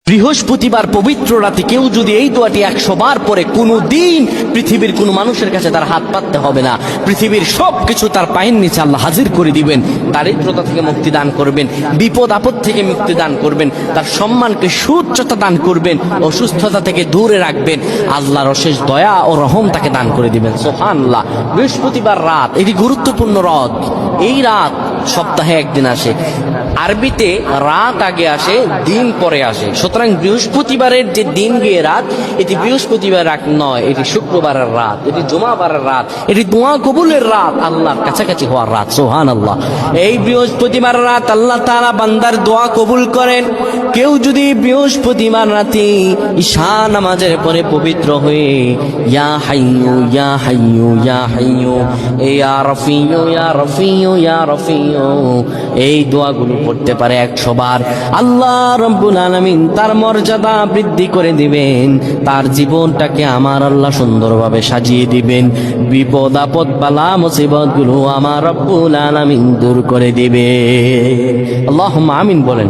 বৃহস্পতিবার পবিত্র রাতে কেউ যদি এই দোয়াটি 100 বার পরে, কোনো দিন পৃথিবীর কোনো মানুষের কাছে তার হাত পাততে হবে না। পৃথিবীর সবকিছু তার পায়ের নিচে আল্লাহ হাজির করে দিবেন। দারিদ্রতা থেকে মুক্তি দান করবেন, বিপদ আপদ থেকে মুক্তি দান করবেন, তার সম্মানকে সুউচ্চতা দান করবেন, অসুস্থতা থেকে দূরে রাখবেন। আল্লাহর অশেষ দয়া ও রহম তাকে দান করে দিবেন। সুবহানাল্লাহ। বৃহস্পতিবার রাত এটি গুরুত্বপূর্ণ রাত। এই রাত সপ্তাহে একদিন আসে। আরবিতে রাত আগে আসে, দিন পরে আসে। সুতরাং বৃহস্পতিবারের যে দিন গিয়ে রাত, এটি বৃহস্পতিবার রাত নয়, এটি শুক্রবারের রাত, এটি জুমাবারের রাত, এটি দোয়া কবুলের রাত, আল্লাহর কাছাকাছি হওয়ার রাত। সুবহানাল্লাহ। এই বৃহস্পতিবার রাত আল্লাহ তাআলা বান্দার দোয়া কবুল করেন। কেউ যদি বৃহস্পতিবার রাতে ঈশা নামাজের পরে পবিত্র হয়ে ইয়া হাইয়ু ইয়া হাইয়ু ইয়া হাইয়ু ইয়া রফিয়ু ইয়া রফিয়ু ইয়া রফিয়ু এই দোয়াগুলো পড়তে পারে 100 বার, আল্লাহ রাব্বুল আলামিন তার মর্যাদা বৃদ্ধি করে দিবেন। তার জীবনটাকে আমার আল্লাহ সুন্দরভাবে সাজিয়ে দিবেন। বিপদ আপদ বালা মুসিবত গুলো আমার রব্বুল আলামিন দূর করে দিবে। আল্লাহুম্মা আমিন বলেন।